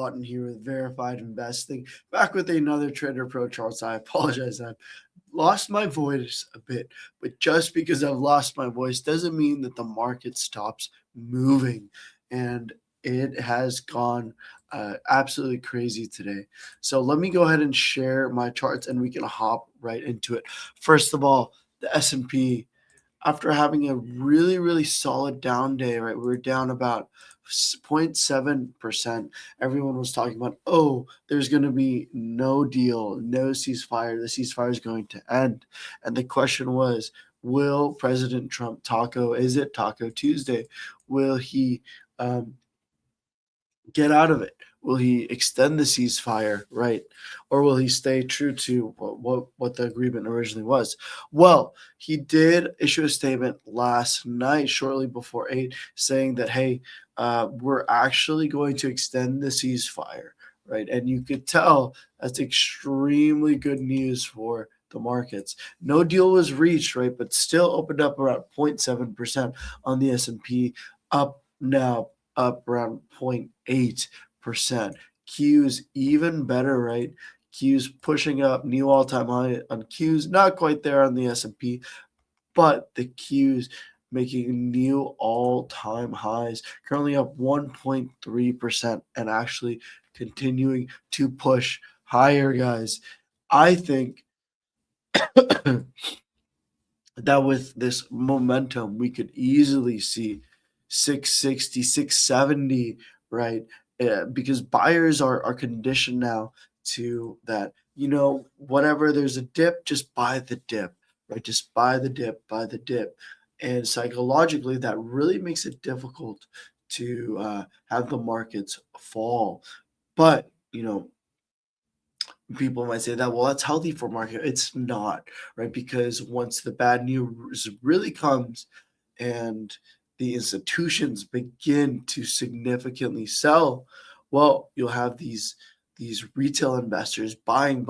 Lawton here with Verified Investing, back with another Trader Pro charts. I apologize, I've lost my voice a bit, but just because I've lost my voice doesn't mean that the market stops moving, and it has gone absolutely crazy today. So let me go ahead and share my charts, and we can hop right into it. First of all, the S&P, after having a really solid down day, right? We were down about 0.7%. Everyone was talking about, oh, there's going to be no deal, no ceasefire. The ceasefire is going to end. And the question was, will President Trump is it Taco Tuesday? Will he get out of it? Will he extend the ceasefire, right? Or will he stay true to what the agreement originally was? Well, he did issue a statement last night, shortly before 8, saying that, hey, we're actually going to extend the ceasefire, right? And you could tell that's extremely good news for the markets. No deal was reached, right? But still opened up around 0.7% on the S&P, up around 0.8%. Q's even better, right? Q's pushing up, new all-time high on Q's, not quite there on the S&P, but the Q's making new all-time highs, currently up 1.3% and actually continuing to push higher, guys. I think that with this momentum, we could easily see 660, 670, right? Because buyers are conditioned now to that, whatever there's a dip, just buy the dip, right? Just buy the dip, buy the dip. And psychologically, that really makes it difficult to have the markets fall. But, people might say that, well, that's healthy for market. It's not, right? Because once the bad news really comes and the institutions begin to significantly sell, well, you'll have these retail investors buying,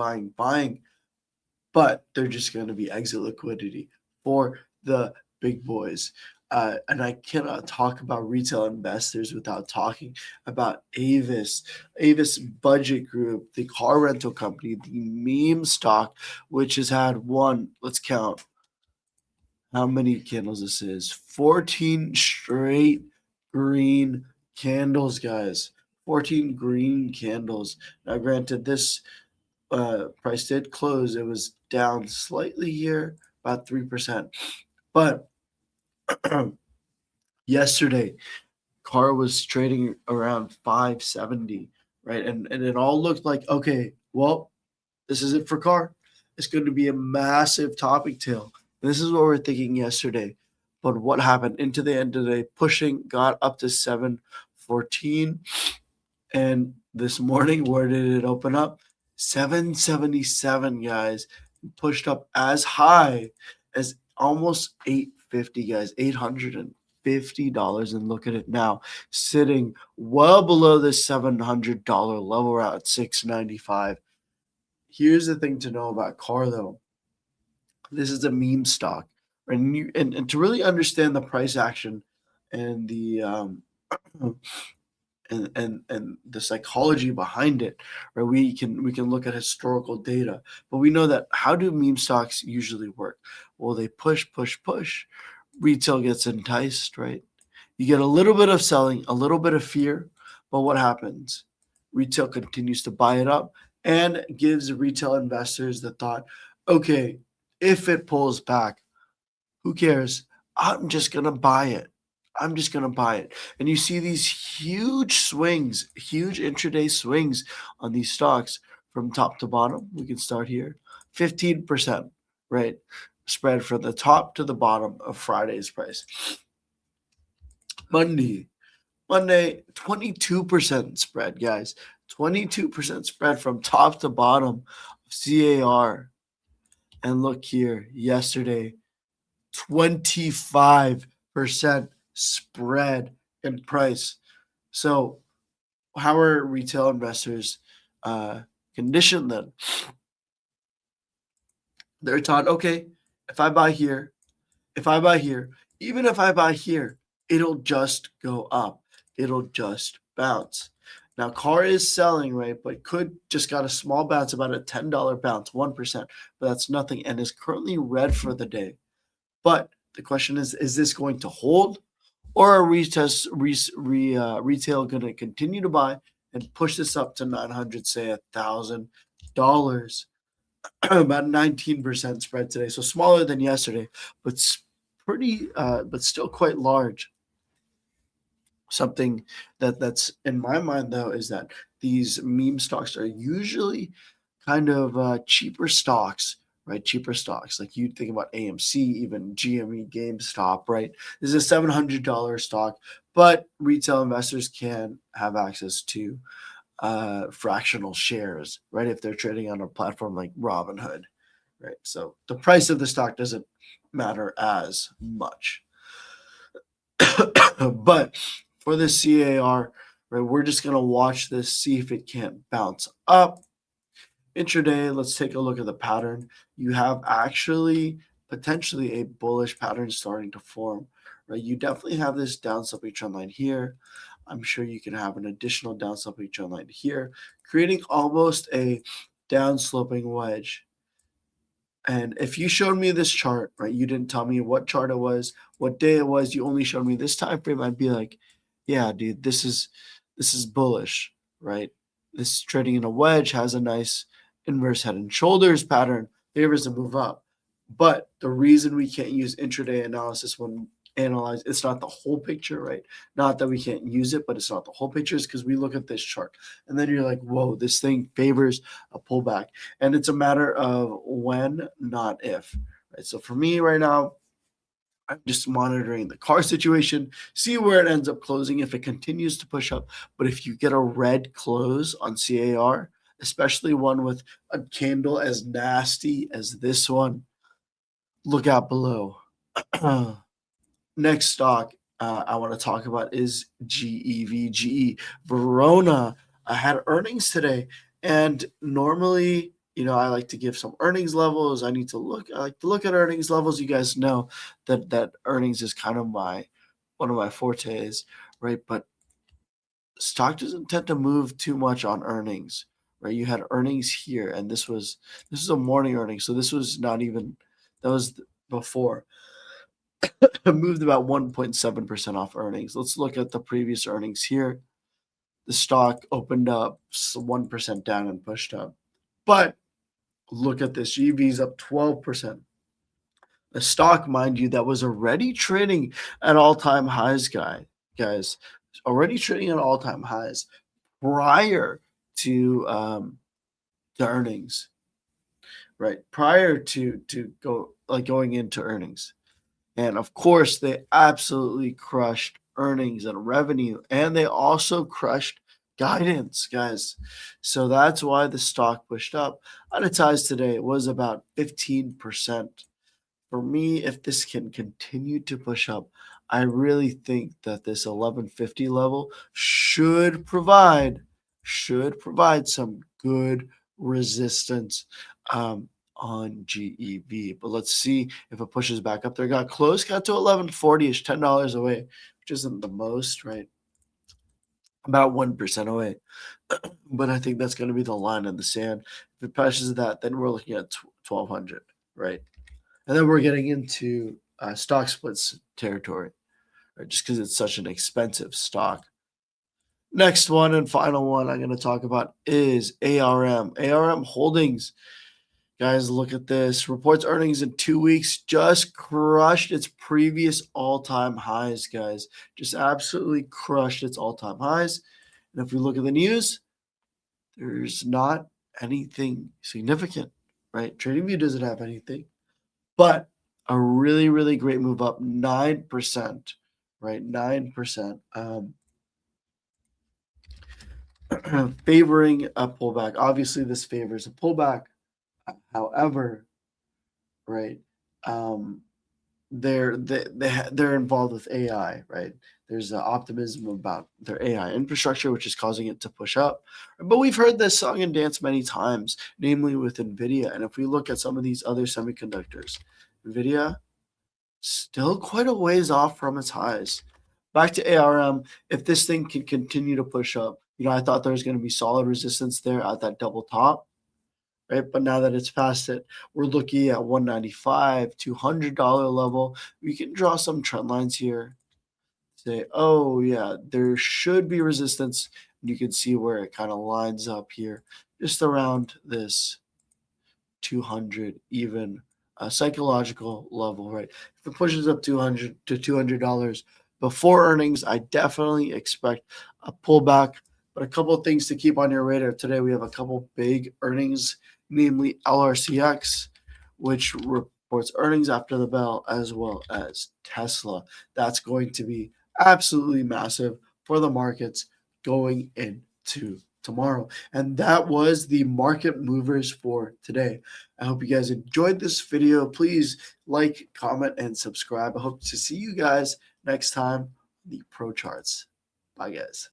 but they're just going to be exit liquidity for the big boys. And I cannot talk about retail investors without talking about Avis Budget Group, the car rental company, the meme stock, which has had let's count how many candles this is. 14 straight green candles, guys. 14 green candles. Now, granted, this price did close. It was down slightly here, about 3%. But yesterday, car was trading around 570, right? And it all looked like, okay, well, this is it for car. It's going to be a massive topic tail. This is what we're thinking yesterday. But what happened into the end of the day? Pushing, got up to 714. And this morning, where did it open up? 777, guys. Pushed up as high as almost 850, guys. $850. And look at it now, sitting well below the $700 level. We're at 695. Here's the thing to know about car, though. This is a meme stock, and to really understand the price action and the and the psychology behind it, right? We can look at historical data, but we know that how do meme stocks usually work? Well, they push. Retail gets enticed, right? You get a little bit of selling, a little bit of fear, but what happens? Retail continues to buy it up and gives retail investors the thought, okay, if it pulls back, who cares? I'm just going to buy it. And you see these huge swings, huge intraday swings on these stocks from top to bottom. We can start here. 15%, right? Spread from the top to the bottom of Friday's price. Monday, 22% spread, guys. 22% spread from top to bottom of CAR. And look here, yesterday, 25% spread in price. So how are retail investors conditioned then? They're taught, okay, if I buy here, even if I buy here, it'll just go up. It'll just bounce. Now, car is selling, right? But could just got a small bounce, about a $10 bounce, 1%, but that's nothing, and is currently red for the day. But the question is this going to hold, or are retail going to continue to buy and push this up to 900, say $1,000? About 19% spread today, so smaller than yesterday, but but still quite large. Something that's in my mind though is that these meme stocks are usually kind of cheaper stocks, right? Cheaper stocks, like you think about AMC, even GME, GameStop, right? This is a $700 stock, but retail investors can have access to fractional shares, right? If they're trading on a platform like Robinhood, right? So the price of the stock doesn't matter as much. But for the CAR, right, we're just going to watch this, see if it can't bounce up. Intraday, let's take a look at the pattern. You have actually potentially a bullish pattern starting to form, right? You definitely have this downsloping trend line here. I'm sure you can have an additional downsloping trend line here, creating almost a downsloping wedge. And if you showed me this chart, right, you didn't tell me what chart it was, what day it was, you only showed me this time frame, I'd be like, yeah, dude, this is bullish, right? This trading in a wedge has a nice inverse head and shoulders pattern, favors a move up. But the reason we can't use intraday analysis when analyze, it's not the whole picture, right? Not that we can't use it, but it's not the whole picture, is because we look at this chart and then you're like, whoa, this thing favors a pullback. And it's a matter of when, not if, right? So for me right now, I'm just monitoring the car situation, see where it ends up closing if it continues to push up. But if you get a red close on CAR, especially one with a candle as nasty as this one, look out below. Next stock I want to talk about is GEV. Verona had earnings today, and normally, I like to give some earnings levels. I like to look at earnings levels. You guys know that earnings is kind of one of my fortes, right? But stock doesn't tend to move too much on earnings, right? You had earnings here, and this was a morning earnings, so this was not even, that was before. Moved about 1.7% off earnings. Let's look at the previous earnings here. The stock opened up 1% down and pushed up. But look at this. GV's up 12%. The stock, mind you, that was already trading at all-time highs, guys. Already trading at all-time highs prior to the earnings, right? Prior to going into earnings. And of course, they absolutely crushed earnings and revenue, and they also crushed guidance, guys. So that's why the stock pushed up. On its highs today, it was about 15%. For me, if this can continue to push up, I really think that this 1150 level should provide some good resistance on GEV. But let's see if it pushes back up there. Got close, got to 1140-ish, $10 away, which isn't the most, right? About 1% away. But I think that's going to be the line in the sand. If it pushes that, then we're looking at 1200, right? And then we're getting into stock splits territory, right? Just because it's such an expensive stock. Next one and final one I'm going to talk about is ARM. ARM Holdings. Guys, look at this. Reports earnings in 2 weeks, just crushed its previous all-time highs, guys. Just absolutely crushed its all-time highs. And if we look at the news, there's not anything significant, right? TradingView doesn't have anything. But a really, really great move up, 9%, right? 9%. Favoring a pullback. Obviously, this favors a pullback. However, right, they're involved with AI, right? There's optimism about their AI infrastructure, which is causing it to push up. But we've heard this song and dance many times, namely with NVIDIA. And if we look at some of these other semiconductors, NVIDIA still quite a ways off from its highs. Back to ARM, if this thing can continue to push up, I thought there was going to be solid resistance there at that double top, right? But now that it's past it, we're looking at 195, $200 level. We can draw some trend lines here. Say, oh yeah, there should be resistance. And you can see where it kind of lines up here, just around this 200 even psychological level, right? If it pushes up 200 to $200 before earnings, I definitely expect a pullback. But a couple of things to keep on your radar today. We have a couple big earnings, namely LRCX, which reports earnings after the bell, as well as Tesla. That's going to be absolutely massive for the markets going into tomorrow. And that was the market movers for today. I hope you guys enjoyed this video. Please like, comment, and subscribe. I hope to see you guys next time on the Pro Charts. Bye, guys.